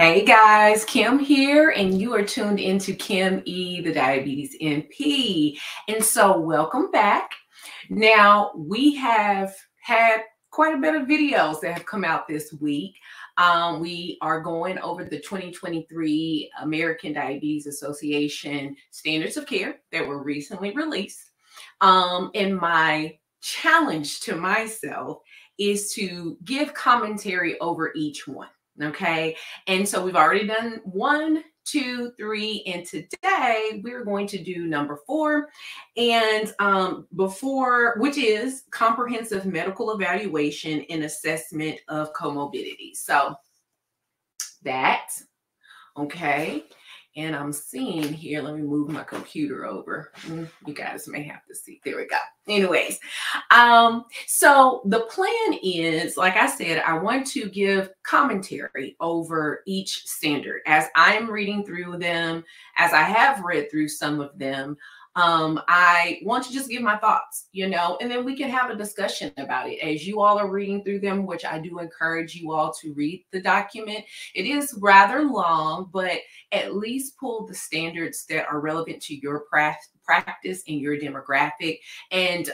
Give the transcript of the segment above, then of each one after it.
Hey guys, Kim here, and you are tuned into Kim E, the Diabetes NP. And so welcome back. Now, we have had quite a bit of videos that have come out this week. We are going over the 2023 American Diabetes Association Standards of Care that were recently released. And my challenge to myself is to give commentary over each one. Okay, and so we've already done 1, 2, 3, and today we're going to do number 4, and which is comprehensive medical evaluation and assessment of comorbidities. So that, okay. And I'm seeing here, let me move my computer over. You guys may have to see. There we go. Anyways, so the plan is, like I said, I want to give commentary over each standard as I am reading through them, as I have read through some of them. I want to just give my thoughts, and then we can have a discussion about it as you all are reading through them, which I do encourage you all to read the document. It is rather long, but at least pull the standards that are relevant to your practice and your demographic. And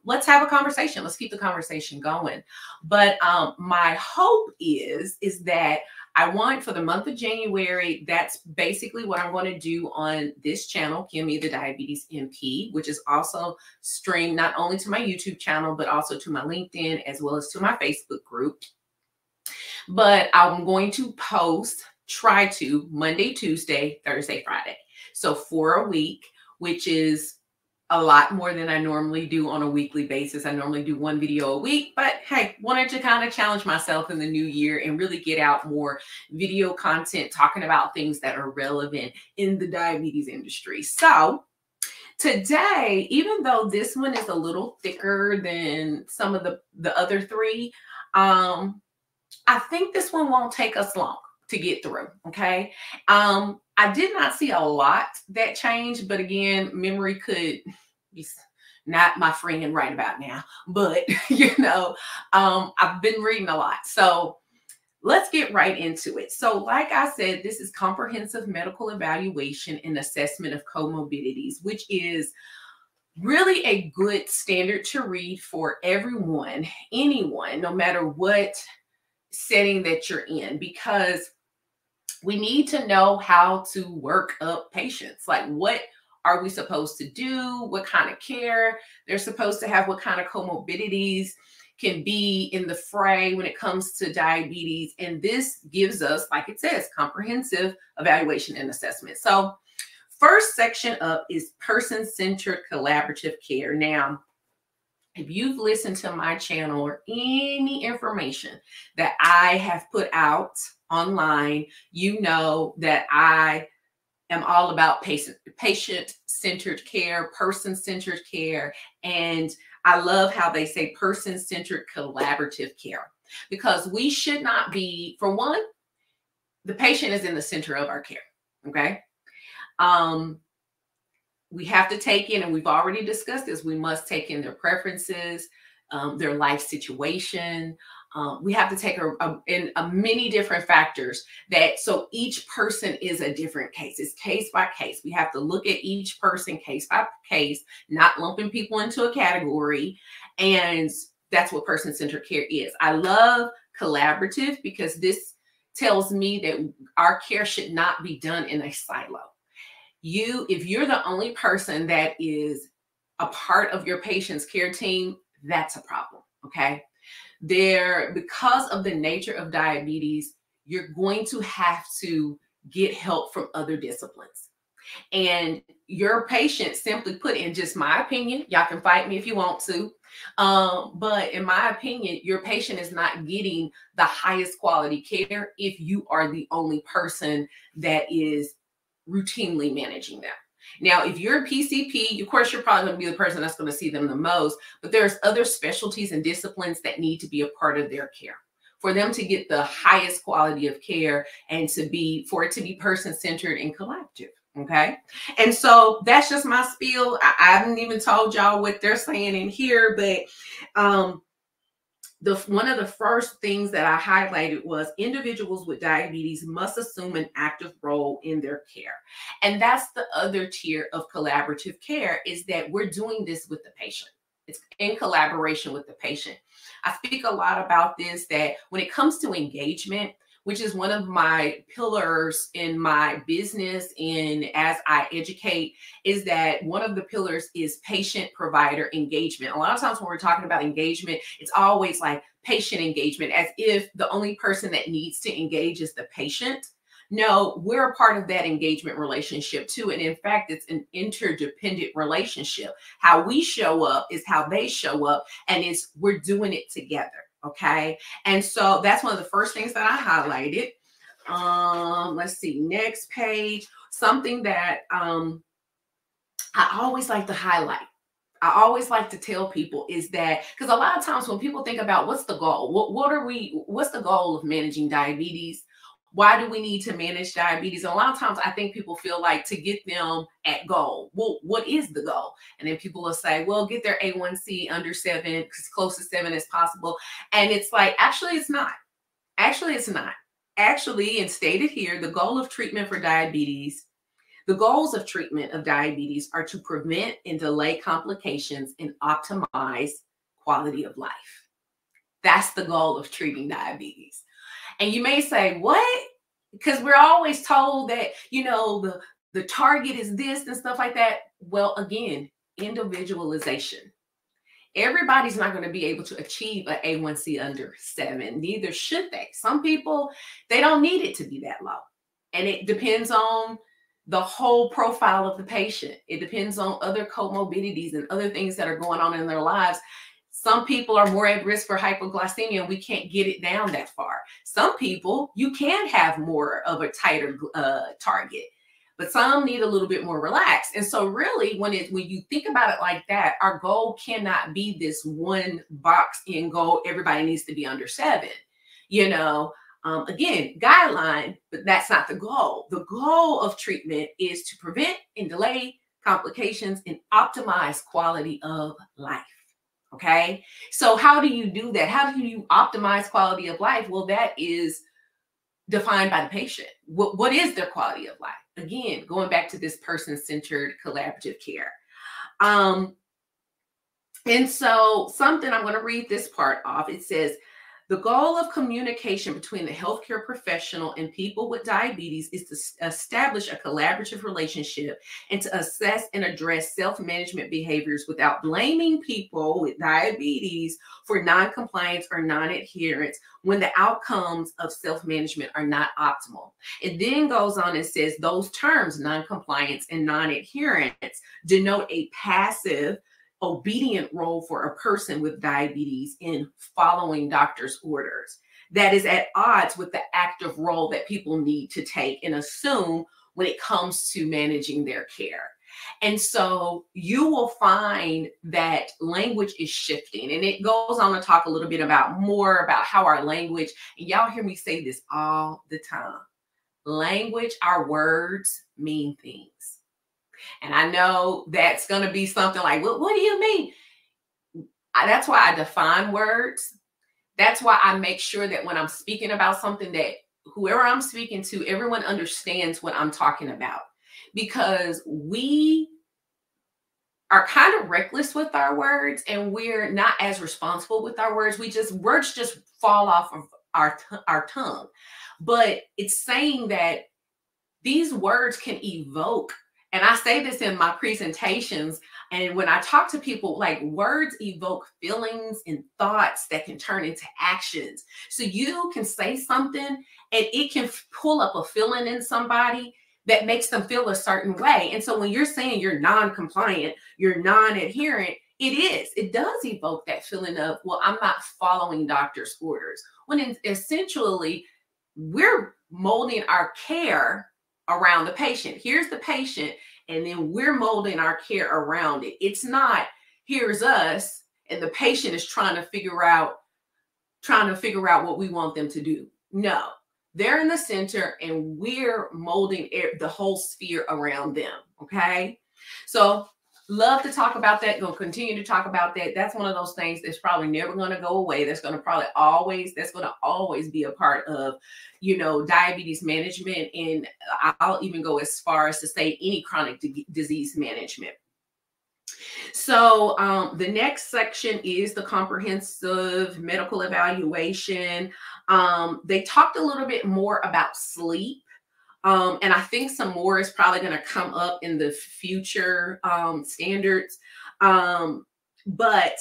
let's have a conversation. Let's keep the conversation going. But my hope is that I want for the month of January, that's basically what I'm going to do on this channel, Kim E, the Diabetes NP, which is also streamed not only to my YouTube channel, but also to my LinkedIn, as well as to my Facebook group. But I'm going to post, try to, Monday, Tuesday, Thursday, Friday. So for a week, which is a lot more than I normally do on a weekly basis. I normally do 1 video a week, but hey, wanted to kind of challenge myself in the new year and really get out more video content talking about things that are relevant in the diabetes industry. So today, even though this one is a little thicker than some of the other 3, I think this one won't take us long to get through, okay? I did not see a lot that changed, but again, memory could be not my friend right about now, but I've been reading a lot. So let's get right into it. So like I said, this is comprehensive medical evaluation and assessment of comorbidities, which is really a good standard to read for everyone, anyone, no matter what setting that you're in, because we need to know how to work up patients. Like, what are we supposed to do? What kind of care they're supposed to have? What kind of comorbidities can be in the fray when it comes to diabetes? And this gives us, like it says, comprehensive evaluation and assessment. So first section up is person-centered collaborative care. Now, if you've listened to my channel or any information that I have put out online, you know that I am all about patient-centered care, person-centered care, and I love how they say person-centered collaborative care, because we should not be, for one, the patient is in the center of our care, okay? We have to take in, and we've already discussed this, we must take in their preferences, their life situation. We have to take in many different factors so each person is a different case. It's case by case. We have to look at each person case by case, not lumping people into a category. And that's what person-centered care is. I love collaborative because this tells me that our care should not be done in a silo. If you're the only person that is a part of your patient's care team, that's a problem, okay? Because of the nature of diabetes, you're going to have to get help from other disciplines. And your patient, simply put, in just my opinion, y'all can fight me if you want to, but in my opinion, your patient is not getting the highest quality care if you are the only person that is routinely managing them. Now, if you're a PCP, of course, you're probably going to be the person that's going to see them the most, but there's other specialties and disciplines that need to be a part of their care for them to get the highest quality of care and for it to be person-centered and collaborative. Okay. And so that's just my spiel. I haven't even told y'all what they're saying in here, but one of the first things that I highlighted was individuals with diabetes must assume an active role in their care. And that's the other tier of collaborative care, is that we're doing this with the patient. It's in collaboration with the patient. I speak a lot about this, that when it comes to engagement, which is one of my pillars in my business and as I educate, is that one of the pillars is patient provider engagement. A lot of times when we're talking about engagement, it's always like patient engagement, as if the only person that needs to engage is the patient. No, we're a part of that engagement relationship too. And in fact, it's an interdependent relationship. How we show up is how they show up, and we're doing it together. Okay. And so that's one of the first things that I highlighted. Let's see, next page, something that I always like to highlight. I always like to tell people is that, because a lot of times when people think about what's the goal, what's the goal of managing diabetes? Why do we need to manage diabetes? And a lot of times I think people feel like to get them at goal. Well, what is the goal? And then people will say, well, get their A1C under 7, as close to 7 as possible. And it's like, actually, it's not. Actually, it's not. Actually, and stated here, the goal of treatment for diabetes, the goals of treatment of diabetes are to prevent and delay complications and optimize quality of life. That's the goal of treating diabetes. And you may say, what? Because we're always told that, you know, the target is this and stuff like that. Well, again, individualization. Everybody's not going to be able to achieve an A1C under 7. Neither should they. Some people, they don't need it to be that low. And it depends on the whole profile of the patient. It depends on other comorbidities and other things that are going on in their lives. Some people are more at risk for hypoglycemia, and we can't get it down that far. Some people, you can have more of a tighter target, but some need a little bit more relaxed. And so really, when you think about it like that, our goal cannot be this one box in goal. Everybody needs to be under 7, you know. Again, guideline, but that's not the goal. The goal of treatment is to prevent and delay complications and optimize quality of life. Okay, so how do you do that? How do you optimize quality of life? Well, that is defined by the patient. What is their quality of life? Again, going back to this person-centered collaborative care. And so something, I'm going to read this part off. It says, the goal of communication between the healthcare professional and people with diabetes is to establish a collaborative relationship and to assess and address self-management behaviors without blaming people with diabetes for non-compliance or non-adherence when the outcomes of self-management are not optimal. It then goes on and says those terms, non-compliance and non-adherence, denote a passive, obedient role for a person with diabetes in following doctor's orders that is at odds with the active role that people need to take and assume when it comes to managing their care. And so you will find that language is shifting, and it goes on to talk a little bit more about how our language, and y'all hear me say this all the time, language, our words mean things. And I know that's going to be something like, what do you mean? That's why I define words. That's why I make sure that when I'm speaking about something, that whoever I'm speaking to, everyone understands what I'm talking about. Because we are kind of reckless with our words, and we're not as responsible with our words. Words just fall off of our tongue. But it's saying that these words can evoke. And I say this in my presentations, and when I talk to people, like, words evoke feelings and thoughts that can turn into actions. So you can say something and it can pull up a feeling in somebody that makes them feel a certain way. And so when you're saying you're non-compliant, you're non-adherent, it does evoke that feeling of, well, I'm not following doctor's orders. When essentially we're molding our care around the patient. Here's the patient, and then we're molding our care around it. It's not, here's us, and the patient is trying to figure out what we want them to do. No, they're in the center, and we're molding the whole sphere around them. Okay, so love to talk about that. Gonna continue to talk about that. That's one of those things that's probably never going to go away. That's going to always be a part of, diabetes management. And I'll even go as far as to say any chronic disease management. So the next section is the comprehensive medical evaluation. They talked a little bit more about sleep. And I think some more is probably going to come up in the future standards. But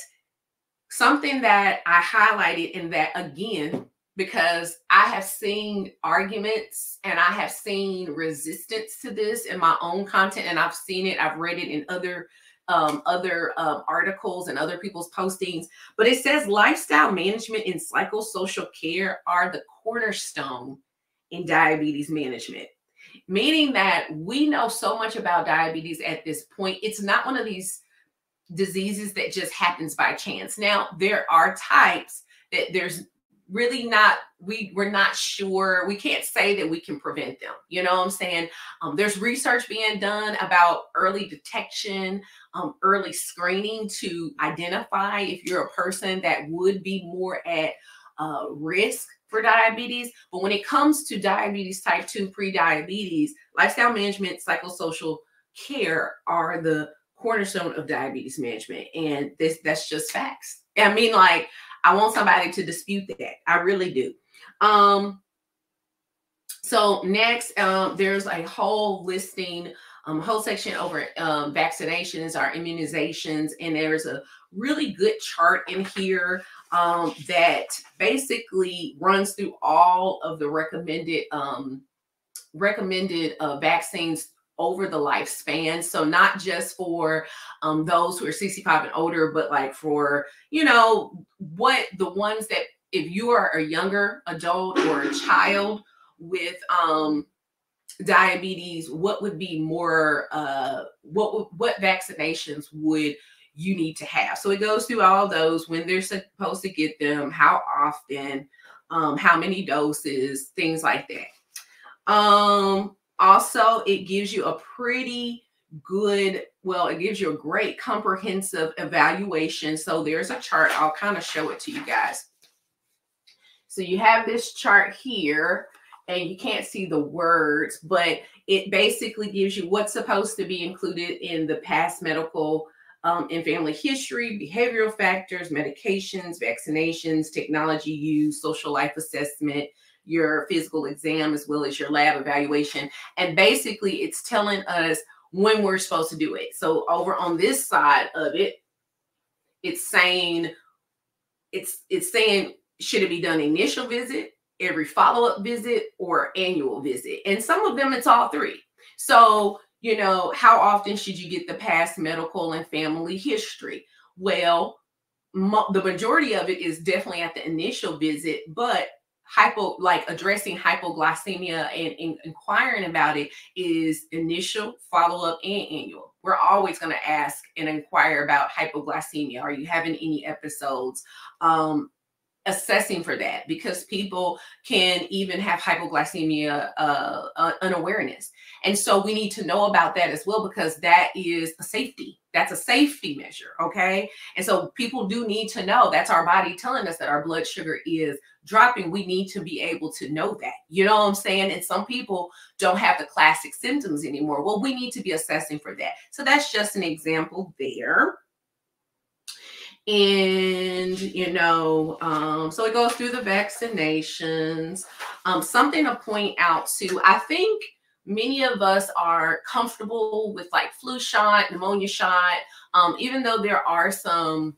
something that I highlighted in that, again, because I have seen arguments and I have seen resistance to this in my own content, and I've seen it, I've read it in other articles and other people's postings, but it says lifestyle management and psychosocial care are the cornerstone in diabetes management, meaning that we know so much about diabetes at this point. It's not one of these diseases that just happens by chance. Now, there are types that there's really not, we're not sure. We can't say that we can prevent them. You know what I'm saying? There's research being done about early detection, early screening to identify if you're a person that would be more at risk for diabetes. But when it comes to diabetes type 2, pre-diabetes, lifestyle management, psychosocial care are the cornerstone of diabetes management. And that's just facts. I mean, like, I want somebody to dispute that. I really do. So next, there's a whole listing, whole section over vaccinations, our immunizations, and there's a really good chart in here that basically runs through all of the recommended vaccines over the lifespan. So not just for those who are 65 and older, but like for, what the ones that if you are a younger adult or a child with diabetes, what would be more, what vaccinations would you need to have? So it goes through all those, when they're supposed to get them, how often, how many doses, things like that. Also, it gives you a pretty good, it gives you a great comprehensive evaluation. So there's a chart. I'll kind of show it to you guys. So you have this chart here, and you can't see the words, but it basically gives you what's supposed to be included in the past medical and family history, behavioral factors, medications, vaccinations, technology use, social life assessment, your physical exam, as well as your lab evaluation. And basically it's telling us when we're supposed to do it. So over on this side of it, it's saying, should it be done initial visit, every follow-up visit, or annual visit? And some of them, it's all three. So, how often should you get the past medical and family history? Well, the majority of it is definitely at the initial visit, but addressing hypoglycemia and inquiring about it is initial, follow-up, and annual. We're always going to ask and inquire about hypoglycemia. Are you having any episodes? Assessing for that, because people can even have hypoglycemia unawareness. And so we need to know about that as well, because that is a safety. That's a safety measure. Okay. And so people do need to know, that's our body telling us that our blood sugar is dropping. We need to be able to know that, you know what I'm saying? And some people don't have the classic symptoms anymore. Well, we need to be assessing for that. So that's just an example there. And, so it goes through the vaccinations. Something to point out too, I think many of us are comfortable with like flu shot, pneumonia shot, even though there are some,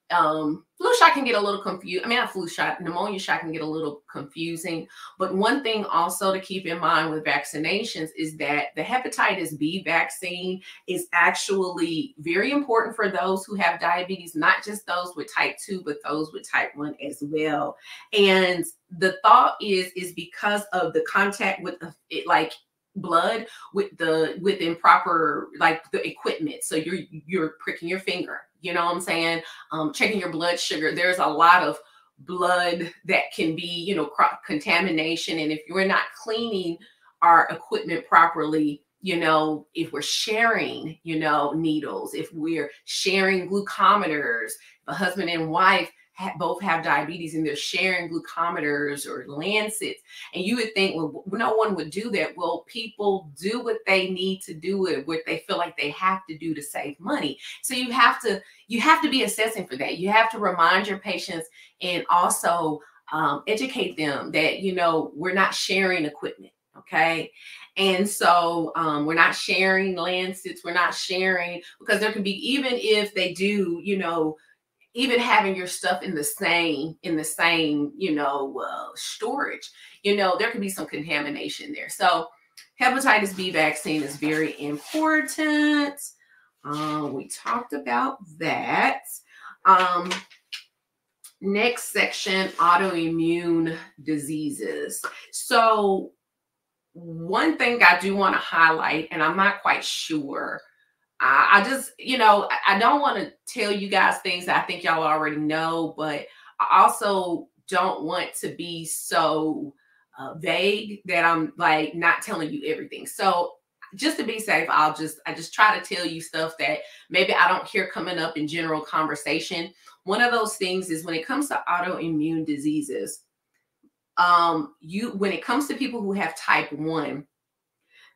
flu shot can get a little confused. I mean, not flu shot, pneumonia shot can get a little confusing. But one thing also to keep in mind with vaccinations is that the hepatitis B vaccine is actually very important for those who have diabetes, not just those with type 2, but those with type 1 as well. And the thought is because of the contact with blood with improper, like the equipment. So you're pricking your finger, you know what I'm saying? Checking your blood sugar. There's a lot of blood that can be, contamination. And if you're not cleaning our equipment properly, you know, if we're sharing, you know, needles, if we're sharing glucometers, if a husband and wife both have diabetes and they're sharing glucometers or lancets, and you would think, well, no one would do that. Well, people do what they need to do, it what they feel like they have to do to save money. So you have to be assessing for that. You have to remind your patients and also educate them that, you know, we're not sharing equipment. Okay. And so we're not sharing lancets, we're not sharing, because there can be, even if they do, you know, even having your stuff in the same, you know, storage, you know, there can be some contamination there. So hepatitis B vaccine is very important. We talked about that. Next section, autoimmune diseases. So one thing I do want to highlight, and I'm not quite sure, I just, you know, I don't want to tell you guys things that I think y'all already know, but I also don't want to be so vague that I'm like not telling you everything. So just to be safe, I just try to tell you stuff that maybe I don't hear coming up in general conversation. One of those things is when it comes to autoimmune diseases, when it comes to people who have type 1,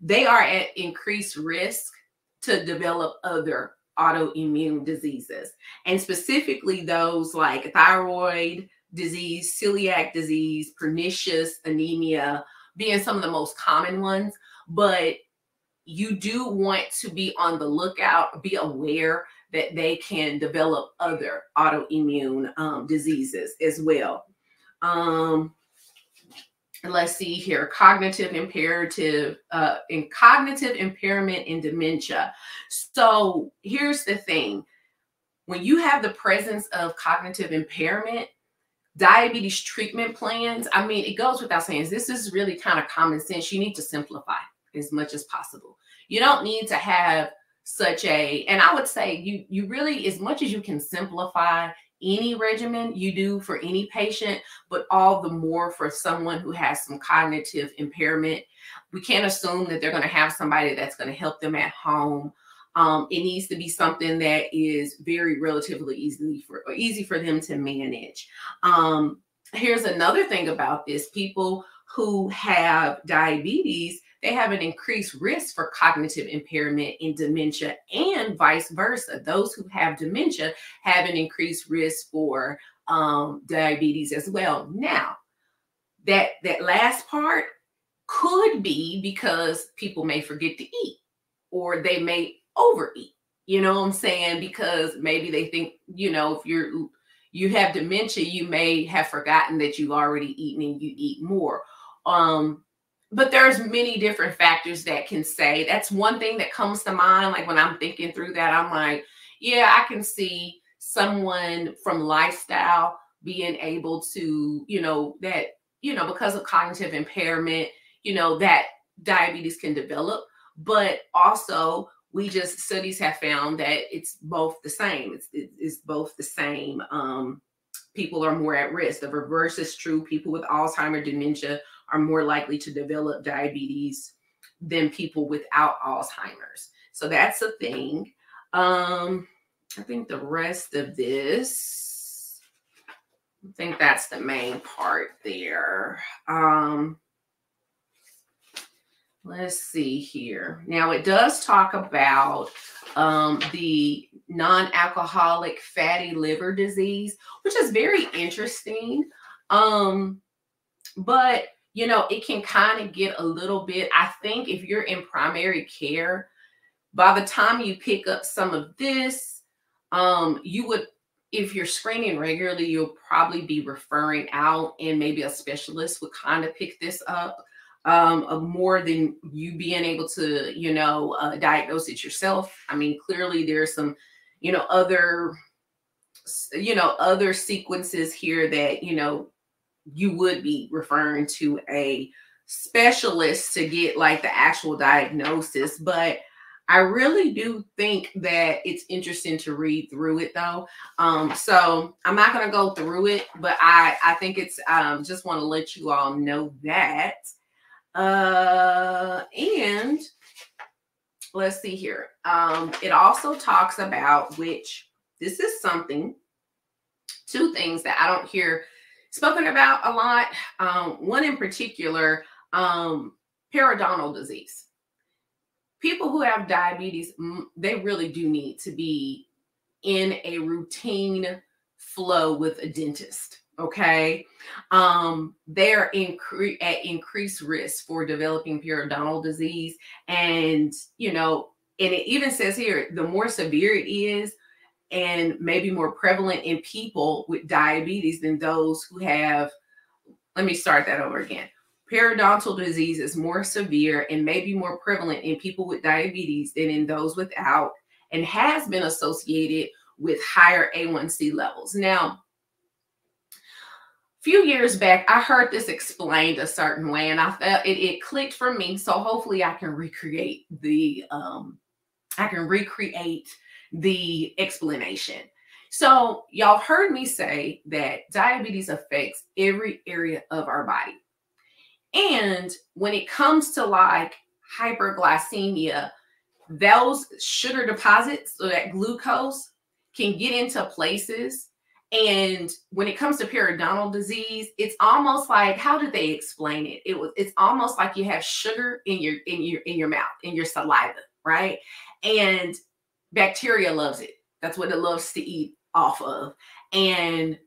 they are at increased risk to develop other autoimmune diseases, and specifically those like thyroid disease, celiac disease, pernicious anemia being some of the most common ones. But you do want to be on the lookout, be aware that they can develop other autoimmune diseases as well. Let's see here, cognitive impairment and dementia. So here's the thing. When you have the presence of cognitive impairment, diabetes treatment plans, I mean, it goes without saying, this is really kind of common sense. You need to simplify as much as possible. You don't need to have such a, and I would say you really, as much as you can simplify any regimen you do for any patient, but all the more for someone who has some cognitive impairment. We can't assume that they're going to have somebody that's going to help them at home. It needs to be something that is very relatively easy for them to manage. Here's another thing about this. People who have diabetes, they have an increased risk for cognitive impairment and dementia, and vice versa. Those who have dementia have an increased risk for diabetes as well. Now, that last part could be because people may forget to eat, or they may overeat. You know what I'm saying? Because maybe they think, you know, if you have dementia, you may have forgotten that you've already eaten and you eat more. But there's many different factors that can say. That's one thing that comes to mind. Like when I'm thinking through that, I'm like, yeah, I can see someone from lifestyle being able to, you know, that, you know, because of cognitive impairment, you know, that diabetes can develop. But also, studies have found that it's both the same. It's both the same. People are more at risk. The reverse is true. People with Alzheimer's, dementia are more likely to develop diabetes than people without Alzheimer's. So that's a thing. I think the rest of this, I think that's the main part there. Let's see here. Now it does talk about the non-alcoholic fatty liver disease, which is very interesting. But you know, it can kind of get a little bit, I think if you're in primary care, by the time you pick up some of this, you would, if you're screening regularly, you'll probably be referring out, and maybe a specialist would kind of pick this up more than you being able to, you know, diagnose it yourself. I mean, clearly there's some, you know, other sequences here that, you know, you would be referring to a specialist to get like the actual diagnosis. But I really do think that it's interesting to read through it though. So I'm not going to go through it, but I think it's, just want to let you all know that. And let's see here. It also talks about, which this is something, two things that I don't hear spoken about a lot. One in particular, periodontal disease. People who have diabetes, they really do need to be in a routine flow with a dentist. Okay. They're at increased risk for developing periodontal disease. And, and it even says here, the more severe it is, and maybe more prevalent in people with diabetes than those who have, let me start that over again. Periodontal disease is more severe and maybe more prevalent in people with diabetes than in those without, and has been associated with higher A1C levels. Now, a few years back, I heard this explained a certain way, and I felt it clicked for me. So hopefully I can recreate the explanation. So y'all have heard me say that diabetes affects every area of our body. And when it comes to like hyperglycemia, those sugar deposits, so that glucose, can get into places. And when it comes to periodontal disease, it's almost like, how did they explain it? It's almost like you have sugar in your mouth, in your saliva, right? And bacteria loves it. That's what it loves to eat off of. And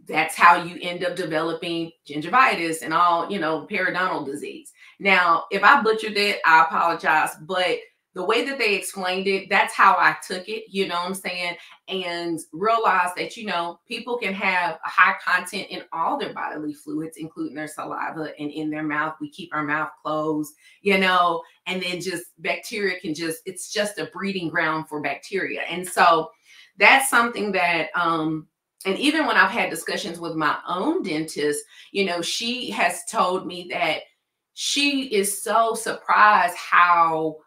that's how you end up developing gingivitis and all, periodontal disease. Now, if I butchered it, I apologize. But the way that they explained it, that's how I took it, you know what I'm saying? And realize that, people can have a high content in all their bodily fluids, including their saliva and in their mouth. We keep our mouth closed, and then just bacteria it's just a breeding ground for bacteria. And so that's something that, and even when I've had discussions with my own dentist, she has told me that she is so surprised how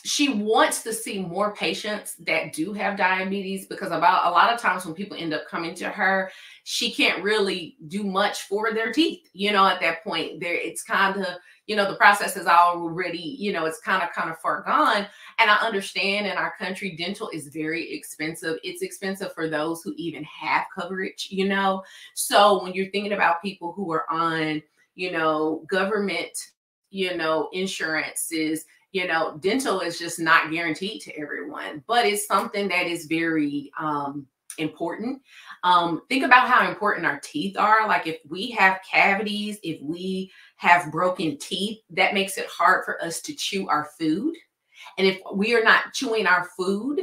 she wants to see more patients that do have diabetes, because about a lot of times when people end up coming to her, she can't really do much for their teeth. At that point, it's kind of, the process is already, it's kind of far gone. And I understand in our country, dental is very expensive. It's expensive for those who even have coverage, So when you're thinking about people who are on, government, insurances, dental is just not guaranteed to everyone, but it's something that is very important. Think about how important our teeth are. Like if we have cavities, if we have broken teeth, that makes it hard for us to chew our food. And if we are not chewing our food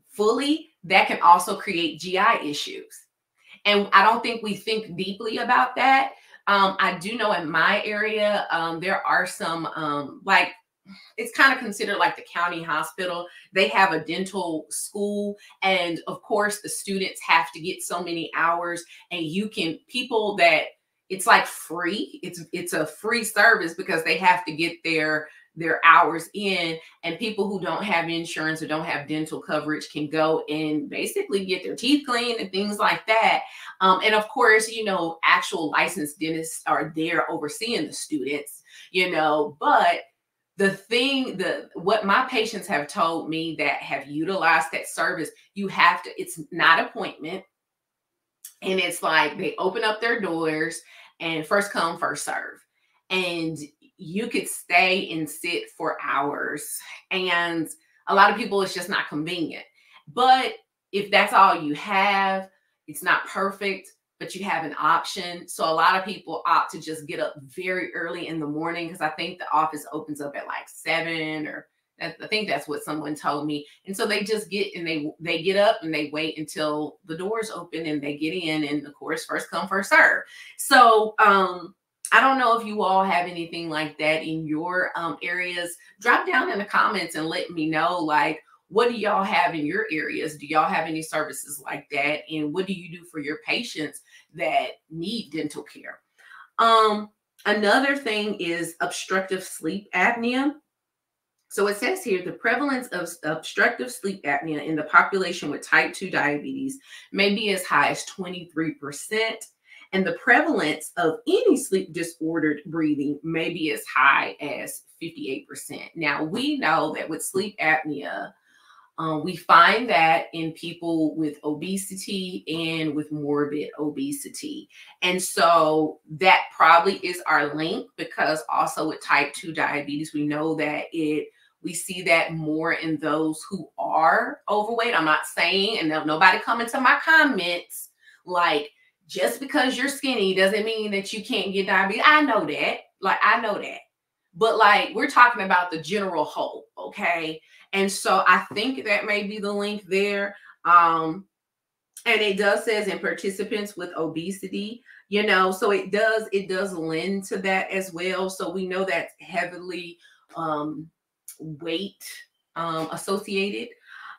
fully, that can also create GI issues. And I don't think we think deeply about that. I do know in my area, there are some, it's kind of considered like the county hospital. They have a dental school. And of course, the students have to get so many hours, and people that it's like free. It's a free service because they have to get their hours in, and people who don't have insurance or don't have dental coverage can go and basically get their teeth cleaned and things like that. And of course, actual licensed dentists are there overseeing the students, but what my patients have told me that have utilized that service, it's not appointment. And it's like they open up their doors and first come, first serve. And you could stay and sit for hours. And a lot of people, it's just not convenient. But if that's all you have, it's not perfect, but you have an option. So a lot of people opt to just get up very early in the morning, because I think the office opens up at like 7, or I think that's what someone told me. And so they just they get up and they wait until the doors open and they get in. And of course, first come, first serve. So I don't know if you all have anything like that in your areas. Drop down in the comments and let me know, like, what do y'all have in your areas? Do y'all have any services like that? And what do you do for your patients that need dental care? Another thing is obstructive sleep apnea. So it says here, the prevalence of obstructive sleep apnea in the population with type 2 diabetes may be as high as 23%. And the prevalence of any sleep disordered breathing may be as high as 58%. Now, we know that with sleep apnea, we find that in people with obesity and with morbid obesity. And so that probably is our link, because also with type 2 diabetes, we know that we see that more in those who are overweight. I'm not saying, and nobody come into my comments like, just because you're skinny doesn't mean that you can't get diabetes. I know that. I know that. But we're talking about the general whole, okay? And so I think that may be the link there. And it does says in participants with obesity, so it does lend to that as well. So we know that's heavily weight associated.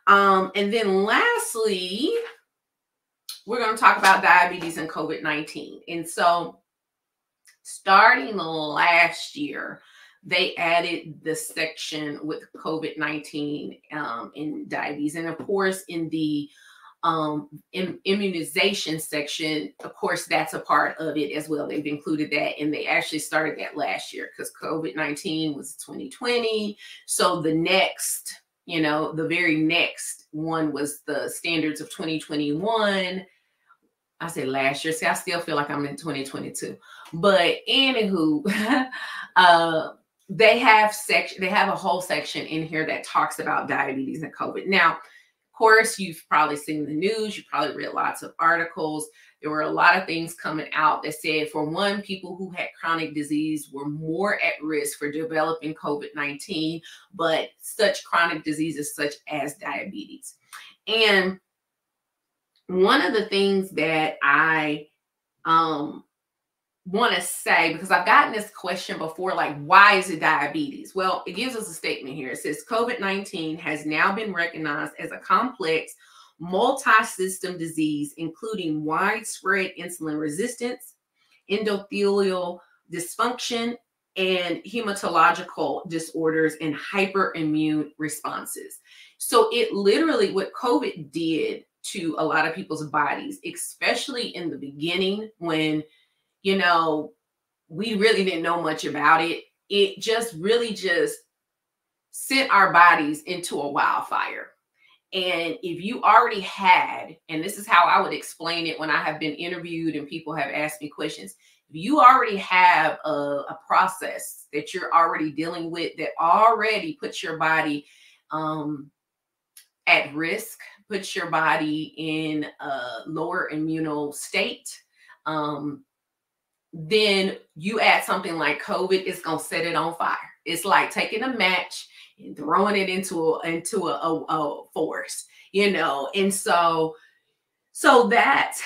And then lastly, we're going to talk about diabetes and COVID-19. And so starting last year, they added the section with COVID-19 in diabetes. And of course, in the immunization section, of course, that's a part of it as well. They've included that, and they actually started that last year because COVID-19 was 2020. So the next, the very next one was the standards of 2021. I said last year. See, I still feel like I'm in 2022. But anywho, they have a whole section in here that talks about diabetes and COVID. Now, of course, you've probably seen the news. You probably read lots of articles. There were a lot of things coming out that said, for one, people who had chronic disease were more at risk for developing COVID-19, but such chronic diseases such as diabetes. And one of the things that I want to say, because I've gotten this question before, why is it diabetes? Well, it gives us a statement here. It says COVID-19 has now been recognized as a complex multi-system disease, including widespread insulin resistance, endothelial dysfunction, and hematological disorders and hyperimmune responses. So it literally, what COVID did to a lot of people's bodies, especially in the beginning when we really didn't know much about it. It just really sent our bodies into a wildfire. And if you already had, and this is how I would explain it when I have been interviewed and people have asked me questions, if you already have a process that you're already dealing with that already puts your body at risk, puts your body in a lower immunal state, then you add something like COVID, it's going to set it on fire. It's like taking a match and throwing it into a forest, and so that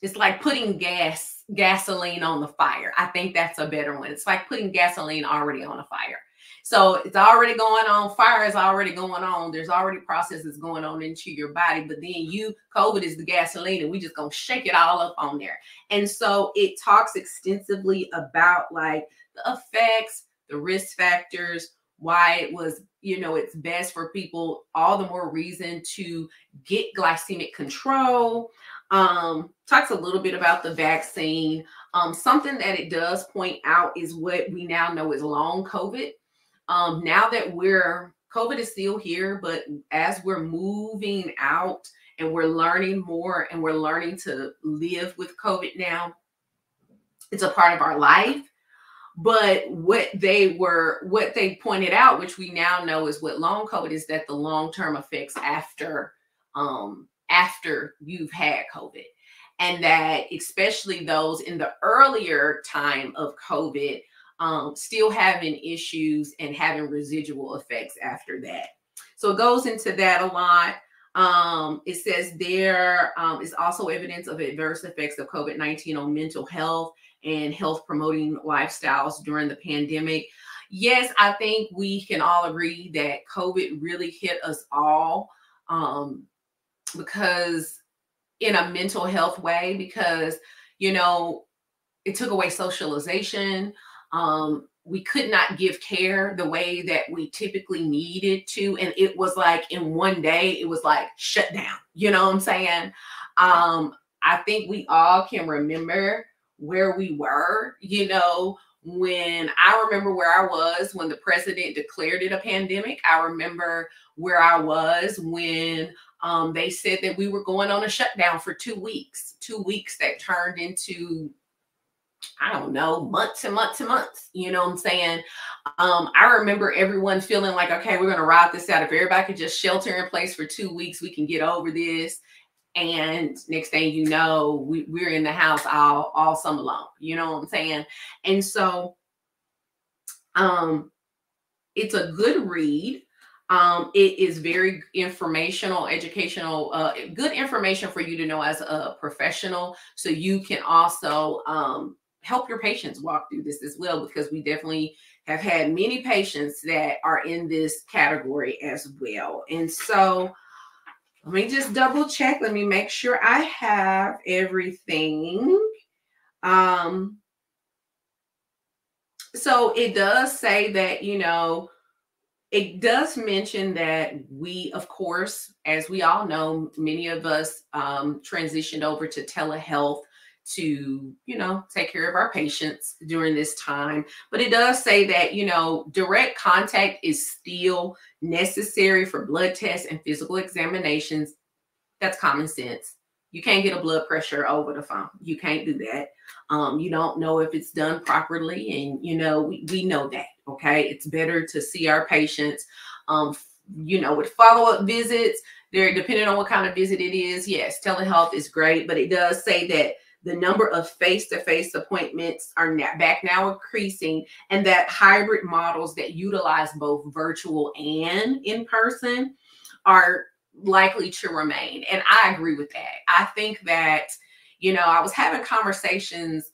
it's like putting gasoline on the fire. I think that's a better one. It's like putting gasoline already on a fire. So it's already going on. Fire is already going on. There's already processes going on into your body. But then COVID is the gasoline, and we just going to shake it all up on there. And so it talks extensively about the effects, the risk factors, why it was, it's best for people, all the more reason to get glycemic control. Talks a little bit about the vaccine. Something that it does point out is what we now know is long COVID. Now that COVID is still here, but as we're moving out and we're learning more and we're learning to live with COVID now, it's a part of our life. But what they pointed out, which we now know is what long COVID is, that the long-term effects after you've had COVID, and that especially those in the earlier time of COVID, still having issues and having residual effects after that. So it goes into that a lot. It says there is also evidence of adverse effects of COVID-19 on mental health and health promoting lifestyles during the pandemic. Yes, I think we can all agree that COVID really hit us all because in a mental health way, because, it took away socialization. We could not give care the way that we typically needed to. And it was like in one day, it was like shut down. You know what I'm saying? I think we all can remember where we were, when I remember where I was when the president declared it a pandemic. I remember where I was when they said that we were going on a shutdown for 2 weeks that turned into, I don't know, months and months and months. You know what I'm saying? I remember everyone feeling like, okay, we're going to ride this out. If everybody could just shelter in place for 2 weeks, we can get over this. And next thing you know, we're in the house all summer long. You know what I'm saying? And so it's a good read. It is very informational, educational, good information for you to know as a professional. So you can also help your patients walk through this as well, because we definitely have had many patients that are in this category as well. And so let me just double check. Let me make sure I have everything. So it does say that, it does mention that we, of course, as we all know, many of us transitioned over to telehealth to, take care of our patients during this time. But it does say that, direct contact is still necessary for blood tests and physical examinations. That's common sense. You can't get a blood pressure over the phone. You can't do that. You don't know if it's done properly. And, we know that, okay? It's better to see our patients, with follow-up visits. They're depending on what kind of visit it is. Yes, telehealth is great, but it does say that the number of face-to-face appointments are back now increasing, and that hybrid models that utilize both virtual and in-person are likely to remain. And I agree with that. I think that, I was having conversations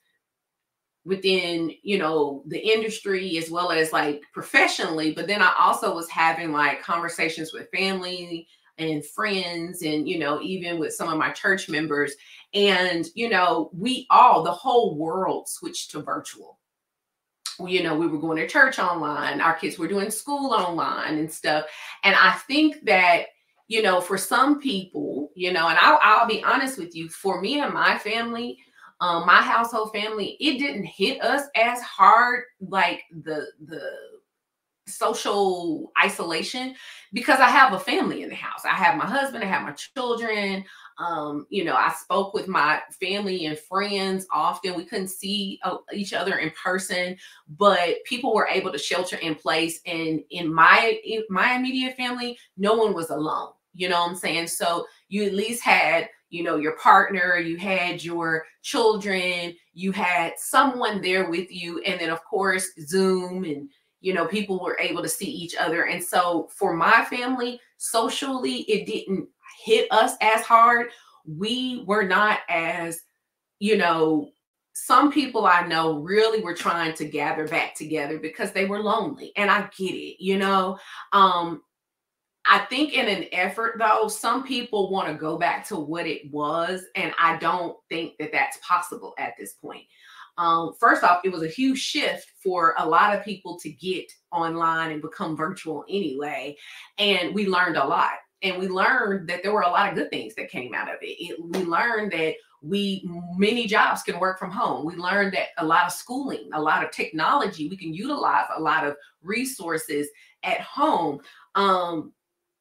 within, the industry as well as like professionally, but then I also was having like conversations with family and friends and, even with some of my church members. And, the whole world switched to virtual. We were going to church online. Our kids were doing school online and stuff. And I think that, for some people, and I'll be honest with you, for me and my family, my household family, it didn't hit us as hard, like the social isolation, because I have a family in the house. I have my husband, I have my children. I spoke with my family and friends often. We couldn't see each other in person, but people were able to shelter in place. And in my immediate family, no one was alone. You know what I'm saying? So you at least had, your partner, you had your children, you had someone there with you. And then of course, Zoom and, people were able to see each other. And so for my family, socially, it didn't hit us as hard. We were not as, some people I know really were trying to gather back together because they were lonely. And I get it, I think in an effort, though, some people want to go back to what it was. And I don't think that that's possible at this point. First off, it was a huge shift for a lot of people to get online and become virtual anyway. And we learned a lot. And we learned that there were a lot of good things that came out of it. We learned that many jobs can work from home. We learned that a lot of schooling, a lot of technology, we can utilize a lot of resources at home.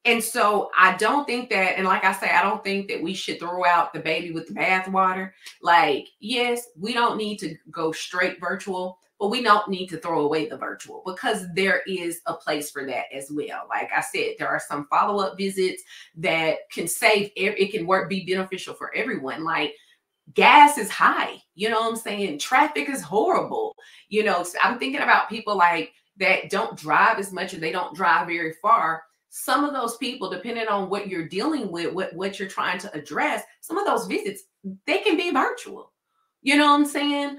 And so I don't think that, and like I say, I don't think that we should throw out the baby with the bathwater. Like, yes, we don't need to go straight virtual, but we don't need to throw away the virtual, because there is a place for that as well. Like I said, there are some follow-up visits that can it can be beneficial for everyone. Like, gas is high, you know what I'm saying? Traffic is horrible. So I'm thinking about people like that don't drive as much, or they don't drive very far. Some of those people, depending on what you're dealing with, what you're trying to address, some of those visits, they can be virtual. You know what I'm saying?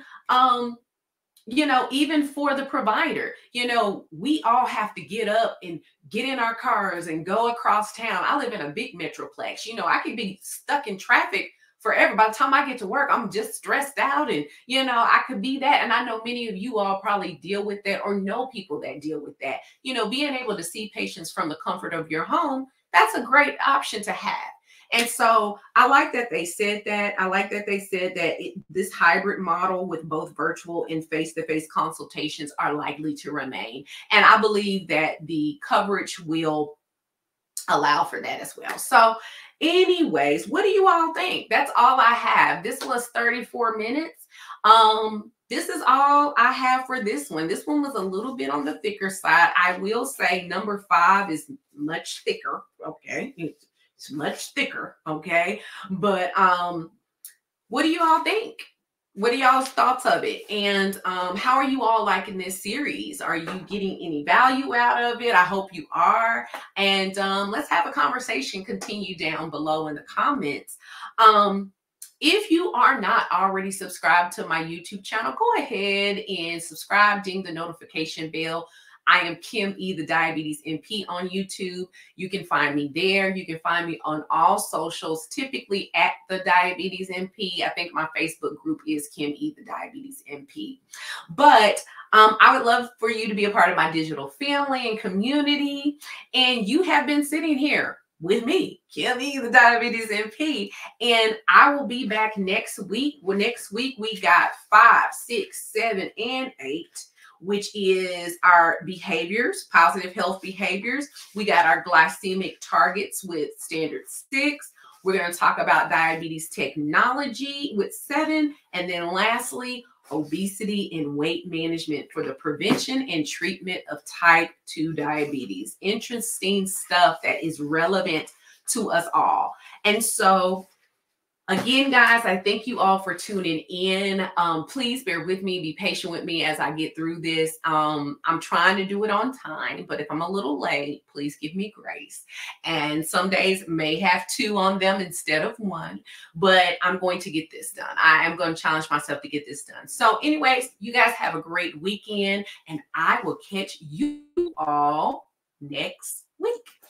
Even for the provider, we all have to get up and get in our cars and go across town. I live in a big metroplex. I could be stuck in traffic forever. By the time I get to work, I'm just stressed out, and I could be that. And I know many of you all probably deal with that or know people that deal with that. Being able to see patients from the comfort of your home, that's a great option to have. And so I like that they said that. I like that they said that this hybrid model with both virtual and face-to-face consultations are likely to remain. And I believe that the coverage will allow for that as well. So anyways, what do you all think? That's all I have. This was 34 minutes. This is all I have for this one. This one was a little bit on the thicker side. I will say number 5 is much thicker. Okay. It's much thicker. Okay. But what do you all think? What are y'all's thoughts of it? And how are you all liking this series? Are you getting any value out of it? I hope you are. And let's have a conversation. Continue down below in the comments. If you are not already subscribed to my YouTube channel, go ahead and subscribe, ding the notification bell. I am Kim E, the Diabetes MP on YouTube. You can find me there. You can find me on all socials, typically at the Diabetes MP. I think my Facebook group is Kim E, the Diabetes MP. But I would love for you to be a part of my digital family and community. And you have been sitting here with me, Kim E, the Diabetes MP. And I will be back next week. Well, next week we got 5, 6, 7, and 8. Which is our behaviors, positive health behaviors. We got our glycemic targets with standard 6. We're going to talk about diabetes technology with 7. And then lastly, obesity and weight management for the prevention and treatment of type 2 diabetes. Interesting stuff that is relevant to us all. And so again, guys, I thank you all for tuning in. Please bear with me, be patient with me as I get through this. I'm trying to do it on time, but if I'm a little late, please give me grace. And some days may have 2 on them instead of 1, but I'm going to get this done. I am going to challenge myself to get this done. So anyways, you guys have a great weekend, and I will catch you all next week.